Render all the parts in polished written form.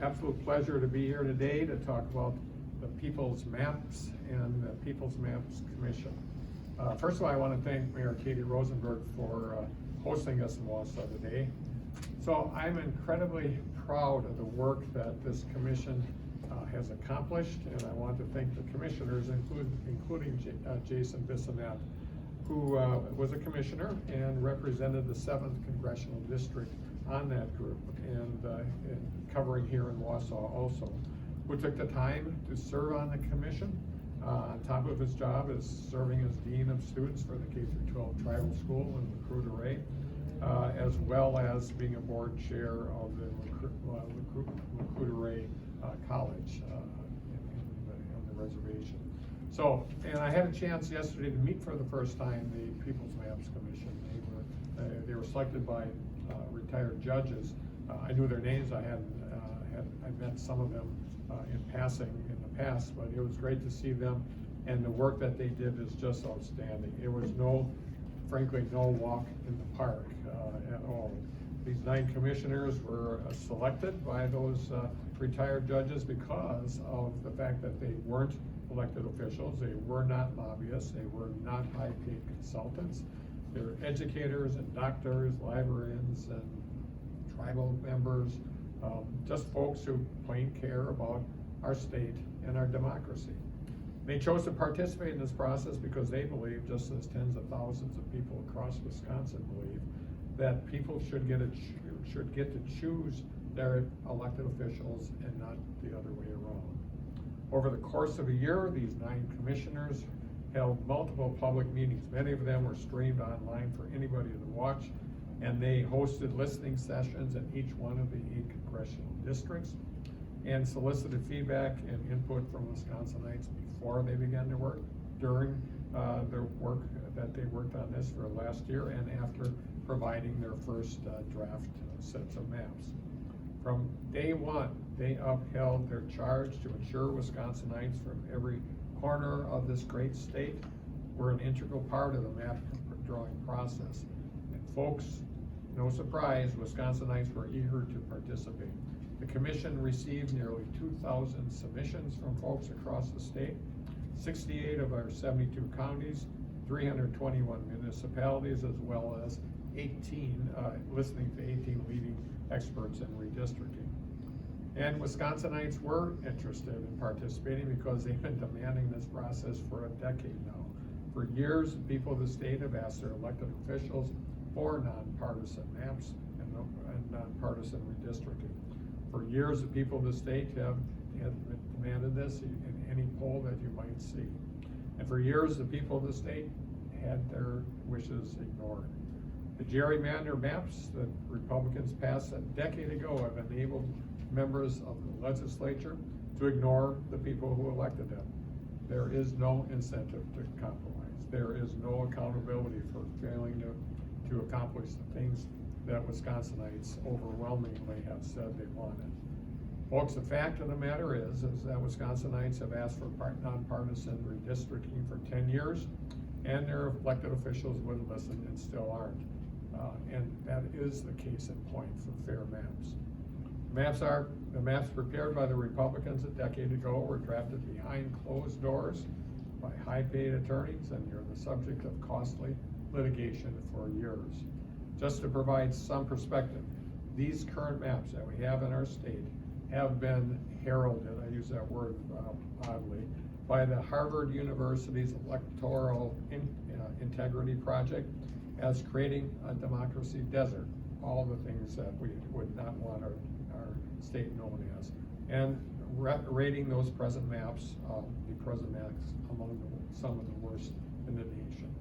absolute pleasure to be here today to talk about the People's Maps and the People's Maps Commission. First of all, I want to thank Mayor Katie Rosenberg for hosting us in Wausau today. So I'm incredibly proud of the work that this commission has accomplished, and I want to thank the commissioners, including Jason Bissonette, who was a commissioner and represented the 7th Congressional District on that group, and covering here in Wausau also, who took the time to serve on the commission. On top of his job is serving as Dean of Students for the K-12 Tribal School in Recruit Array, as well as being a board chair of the Recruit Array College on the reservation. So, and I had a chance yesterday to meet for the first time the People's Maps Commission. They were selected by retired judges. I knew their names. I met some of them in passing in the past, but it was great to see them, and the work that they did is just outstanding. It was frankly, no walk in the park at all. These 9 commissioners were selected by those retired judges because of the fact that they weren't elected officials, they were not lobbyists, they were not high-paid consultants. They were educators and doctors, librarians, and tribal members, just folks who plain care about our state and our democracy. They chose to participate in this process because they believe, just as tens of thousands of people across Wisconsin believe, that people should get to choose their elected officials and not the other way around. Over the course of a year, these 9 commissioners held multiple public meetings. Many of them were streamed online for anybody to watch, and they hosted listening sessions in each one of the 8 congressional districts and solicited feedback and input from Wisconsinites before they began to work, during their work that they worked on this for last year, and after providing their first draft sets of maps. From day one, they upheld their charge to ensure Wisconsinites from every corner of this great state were an integral part of the map drawing process. And folks, no surprise, Wisconsinites were eager to participate. The commission received nearly 2,000 submissions from folks across the state, 68 of our 72 counties, 321 municipalities, as well as listening to 18 leading experts in redistricting. And Wisconsinites were interested in participating because they've been demanding this process for a decade now. For years, the people of the state have asked their elected officials for nonpartisan maps and nonpartisan redistricting. For years, the people of the state have demanded this in any poll that you might see. And for years, the people of the state had their wishes ignored. The gerrymander maps that Republicans passed a decade ago have enabled members of the legislature to ignore the people who elected them. There is no incentive to compromise. There is no accountability for failing to accomplish the things that Wisconsinites overwhelmingly have said they wanted. Folks, the fact of the matter is that Wisconsinites have asked for nonpartisan redistricting for 10 years, and their elected officials wouldn't listen and still aren't. And that is the case in point for fair maps. The maps prepared by the Republicans a decade ago were drafted behind closed doors by high-paid attorneys, and they're the subject of costly litigation for years. Just to provide some perspective, these current maps that we have in our state have been heralded, I use that word oddly, by the Harvard University's Electoral Integrity Project as creating a democracy desert, all the things that we would not want our state known as, and rating those present maps, among some of the worst in the nation.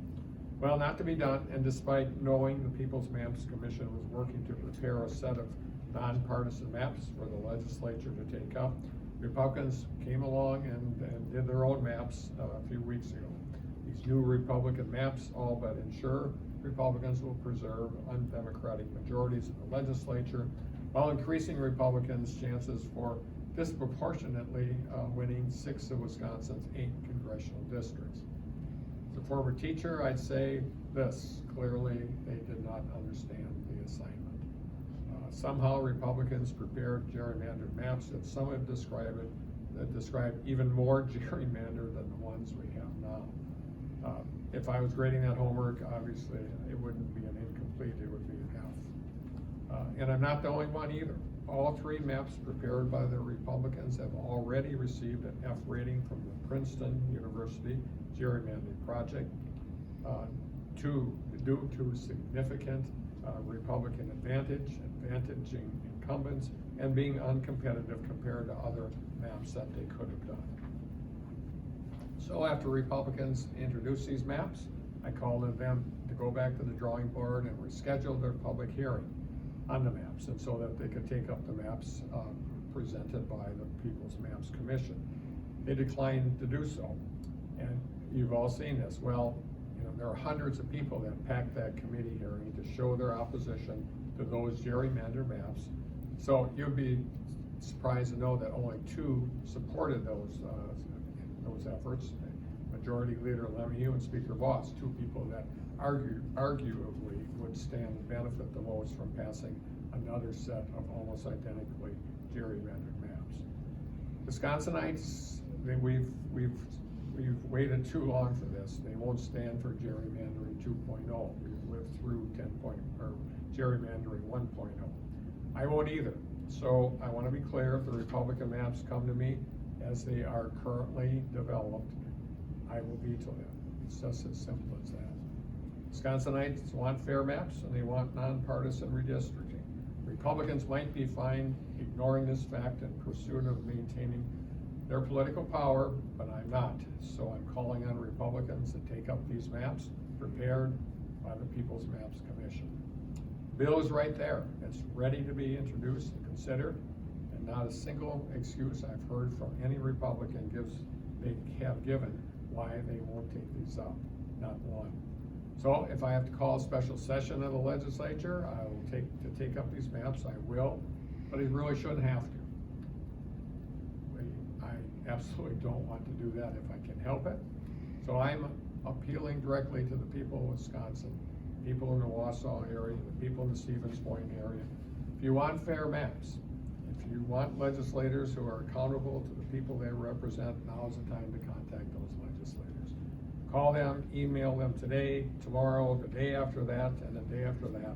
Well, not to be done, and despite knowing the People's Maps Commission was working to prepare a set of nonpartisan maps for the legislature to take up, Republicans came along and did their own maps a few weeks ago. These new Republican maps all but ensure Republicans will preserve undemocratic majorities in the legislature while increasing Republicans' chances for disproportionately winning 6 of Wisconsin's 8 congressional districts. As a former teacher, I'd say this: clearly they did not understand the assignment. Somehow Republicans prepared gerrymandered maps that some have described even more gerrymandered than the ones we have now. If I was grading that homework, obviously it wouldn't be an incomplete, it would be an F. And I'm not the only one either. All three maps prepared by the Republicans have already received an F rating from the Princeton University Gerrymandering Project due to significant Republican advantaging incumbents and being uncompetitive compared to other maps that they could have done. So after Republicans introduced these maps, I called on them to go back to the drawing board and reschedule their public hearing on the maps, and so that they could take up the maps presented by the People's Maps Commission. They declined to do so, and you've all seen this. Well, you know, there are hundreds of people that packed that committee hearing to show their opposition to those gerrymandered maps. So you'd be surprised to know that only 2 supported those efforts. Majority Leader Lemieux and Speaker Voss, 2 people that arguably would stand to benefit the most from passing another set of almost identically gerrymandered maps. Wisconsinites, we've waited too long for this. They won't stand for gerrymandering 2.0. We've lived through gerrymandering 1.0. I won't either. So I want to be clear, if the Republican maps come to me as they are currently developed, I will veto them. It's just as simple as that. Wisconsinites want fair maps and they want nonpartisan redistricting. Republicans might be fine ignoring this fact in pursuit of maintaining their political power, but I'm not. So I'm calling on Republicans to take up these maps prepared by the People's Maps Commission. The bill is right there. It's ready to be introduced and considered, and not a single excuse I've heard from any Republican they have given why they won't take these up. Not one. So if I have to call a special session of the legislature, I will take up these maps, I will, but I really shouldn't have to. I absolutely don't want to do that if I can help it. So I'm appealing directly to the people of Wisconsin, people in the Wausau area, the people in the Stevens Point area. If you want fair maps, if you want legislators who are accountable to the people they represent, now's the time to contact those legislators. Call them, email them today, tomorrow, the day after that, and the day after that.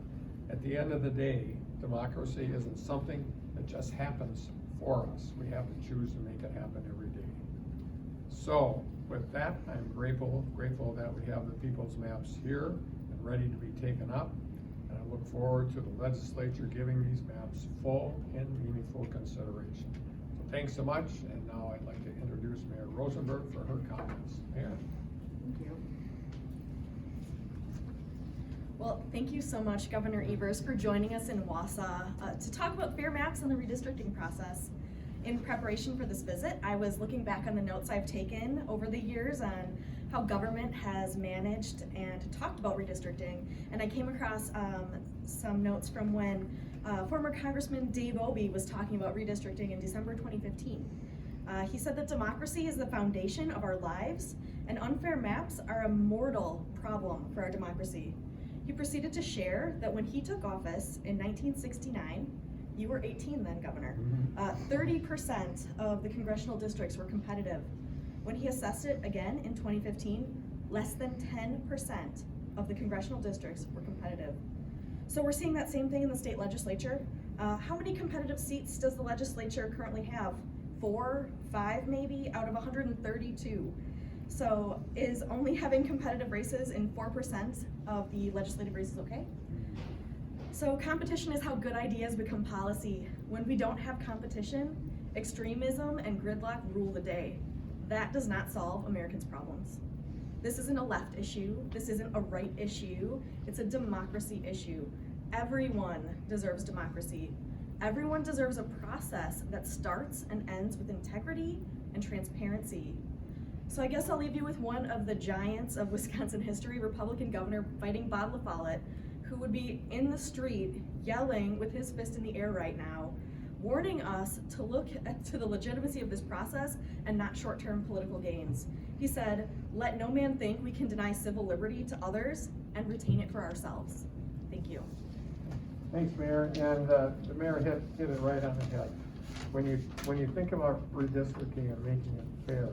At the end of the day, democracy isn't something that just happens for us. We have to choose to make it happen every day. So with that, I'm grateful that we have the People's Maps here and ready to be taken up. And I look forward to the legislature giving these maps full and meaningful consideration. So thanks so much, and now I'd like to introduce Mayor Rosenberg for her comments. Mayor. Thank you. Well, thank you so much, Governor Evers, for joining us in Wausau to talk about fair maps and the redistricting process. In preparation for this visit, I was looking back on the notes I've taken over the years on how government has managed and talked about redistricting, and I came across some notes from when former Congressman Dave Obey was talking about redistricting in December 2015. He said that democracy is the foundation of our lives, and unfair maps are a mortal problem for our democracy. He proceeded to share that when he took office in 1969, you were 18 then, Governor, 30% of the congressional districts were competitive. When he assessed it again in 2015, less than 10% of the congressional districts were competitive. So we're seeing that same thing in the state legislature. How many competitive seats does the legislature currently have? 4, 5 maybe, out of 132. So is only having competitive races in 4% of the legislative races okay? So competition is how good ideas become policy. When we don't have competition, extremism and gridlock rule the day. That does not solve Americans' problems. This isn't a left issue. This isn't a right issue. It's a democracy issue. Everyone deserves democracy. Everyone deserves a process that starts and ends with integrity and transparency. So I guess I'll leave you with one of the giants of Wisconsin history, Republican governor fighting Bob La Follette, who would be in the street yelling with his fist in the air right now, warning us to look to the legitimacy of this process and not short-term political gains. He said, "Let no man think we can deny civil liberty to others and retain it for ourselves." Thank you. Thanks, Mayor, and the mayor hit it right on the head. When you think about redistricting and making it fair,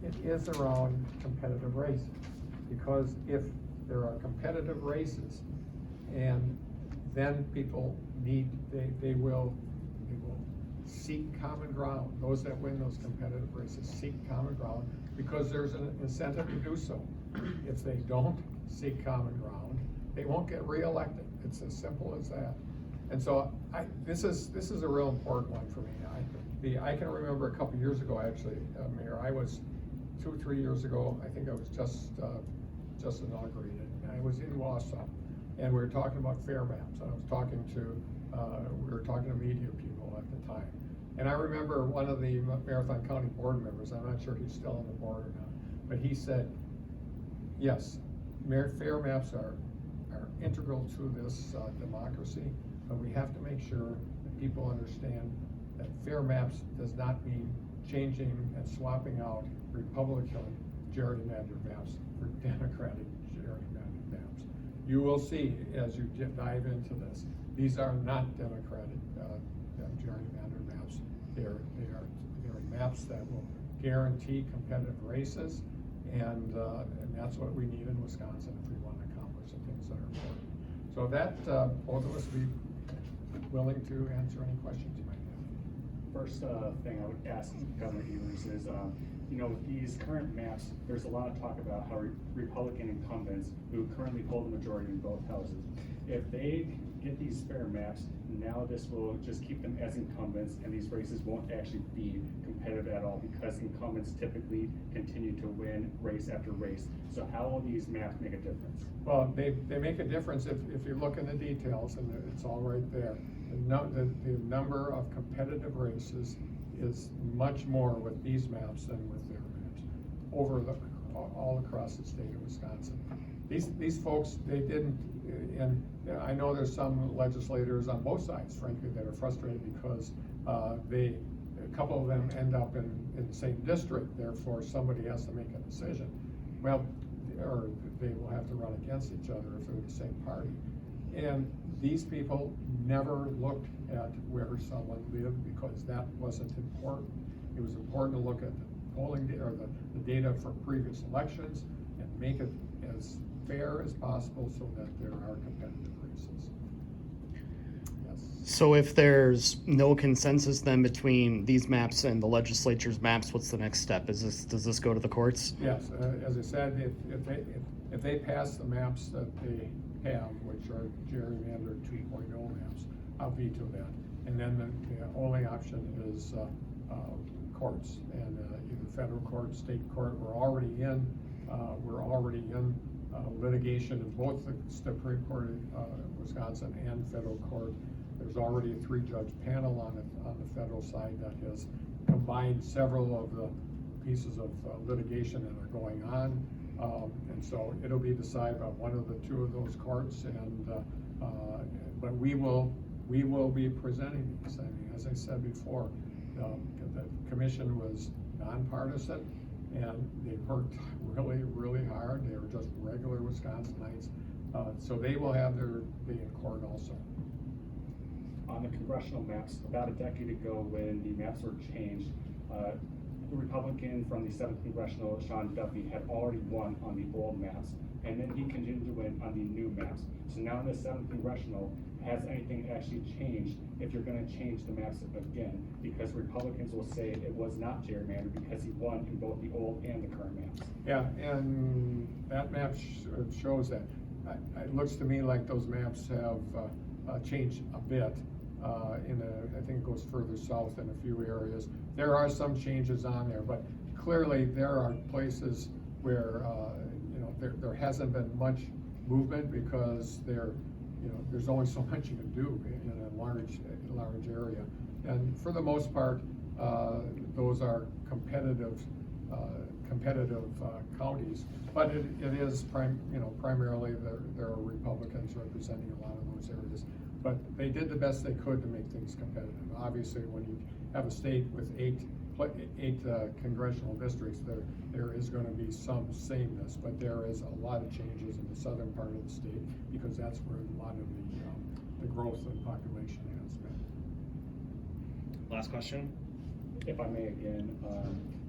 it is around competitive races. Because if there are competitive races, and then people they will seek common ground. Those that win those competitive races seek common ground because there's an incentive to do so. If they don't seek common ground, they won't get reelected. It's as simple as that. And so this is a real important one for me. I can remember a couple years ago, actually, Mayor, I was 2 or 3 years ago, I think I was just inaugurated. I was in Wausau, and we were talking about fair maps. And I was talking to, we were talking to media people at the time. And I remember one of the Marathon County board members, I'm not sure he's still on the board or not, but he said, yes, fair maps are integral to this democracy, but we have to make sure that people understand that fair maps does not mean changing and swapping out Republican gerrymandered maps for Democratic gerrymandered maps. You will see as you dive into this, these are not Democratic gerrymandered maps. They are maps that will guarantee competitive races, and that's what we need in Wisconsin if we want to accomplish the things that are important. So that both of us would be willing to answer any questions you might have. First thing I would ask Governor Evers is, with these current maps, there's a lot of talk about how Republican incumbents who currently hold the majority in both houses, if they get these fair maps, now this will just keep them as incumbents, and these races won't actually be competitive at all because incumbents typically continue to win race after race. So how will these maps make a difference? Well, they make a difference if you look in the details, and it's all right there. The number of competitive races is much more with these maps than with their maps all across the state of Wisconsin. These folks, they didn't, and I know there's some legislators on both sides, frankly, that are frustrated because a couple of them end up in the same district, therefore somebody has to make a decision. Well, or they will have to run against each other if they're the same party. And these people never looked at where someone lived because that wasn't important. It was important to look at the polling or the data for previous elections and make it as fair as possible so that there are competitive races. Yes. So if there's no consensus then between these maps and the legislature's maps, what's the next step? Does this go to the courts? Yes, as I said, if they pass the maps that they have, which are gerrymandered 2.0 maps, I'll veto that. And then the only option is courts, and either federal court, state court. We're already in litigation in both the Supreme Court of Wisconsin and federal court. There's already a 3-judge panel on the federal side that has combined several of the pieces of litigation that are going on. And so it'll be decided by one of the 2 of those courts, and but we will be presenting these. I mean, as I said before, the commission was nonpartisan, and they worked really, really hard. They were just regular Wisconsinites, so they will have their day in court also. On the congressional maps, about a decade ago when the maps were changed, the Republican from the 7th Congressional, Sean Duffy, had already won on the old maps, and then he continued to win on the new maps. So now in the 7th Congressional, has anything actually changed if you're going to change the maps again? Because Republicans will say it was not gerrymandered because he won in both the old and the current maps. Yeah, and that map shows that. It looks to me like those maps have changed a bit. I think it goes further south in a few areas. There are some changes on there, but clearly there are places where there hasn't been much movement because there's only so much you can do in a large area. And for the most part, those are competitive counties. But it is primarily there are Republicans representing a lot of those areas. But they did the best they could to make things competitive. Obviously, when you have a state with eight congressional districts, there is going to be some sameness, but there is a lot of changes in the southern part of the state because that's where a lot of the the growth in population has been. Last question. If I may again,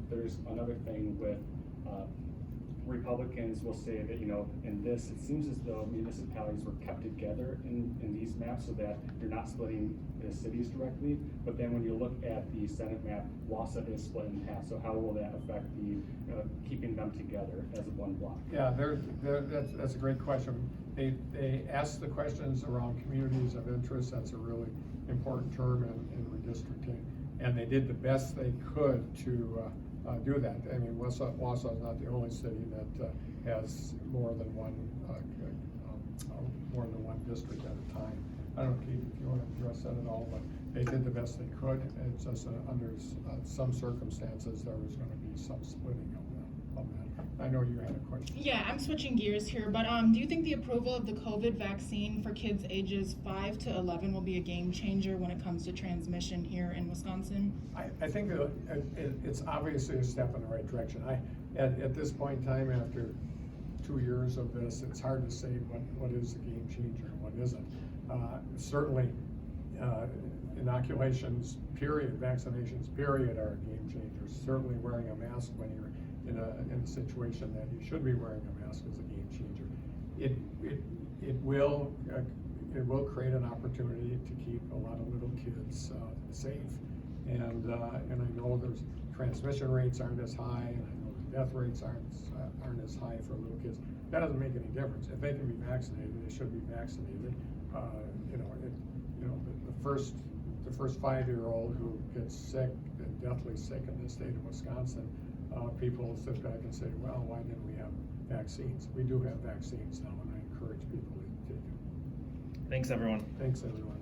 there's another thing with, Republicans will say that, in this, it seems as though municipalities were kept together in these maps so that you're not splitting the cities directly. But then when you look at the Senate map, Wausau is split in half. So how will that affect the, keeping them together as one block? Yeah, that's a great question. They asked the questions around communities of interest. That's a really important term in redistricting. And they did the best they could to do that. I mean, Wausau is not the only city that has more than one district at a time. I don't know, Keith, if you want to address that at all, but they did the best they could. It's just under some circumstances there was going to be some splitting of that. I know you had a question. Yeah, I'm switching gears here, but do you think the approval of the COVID vaccine for kids ages 5 to 11 will be a game changer when it comes to transmission here in Wisconsin? I think it's obviously a step in the right direction. At this point in time, after 2 years of this, it's hard to say what is the game changer and what isn't. Certainly, inoculations period, vaccinations period are a game changer. Certainly wearing a mask when you're in a situation that you should be wearing a mask is a game changer. It will create an opportunity to keep a lot of little kids safe, and I know there's transmission rates aren't as high, and I know the death rates aren't as high for little kids. That doesn't make any difference. If they can be vaccinated, they should be vaccinated. The first 5-year-old who gets sick, deathly sick in the state of Wisconsin, people sit back and say, well, why didn't we have vaccines? We do have vaccines now, and I encourage people to take them. Thanks, everyone. Thanks, everyone.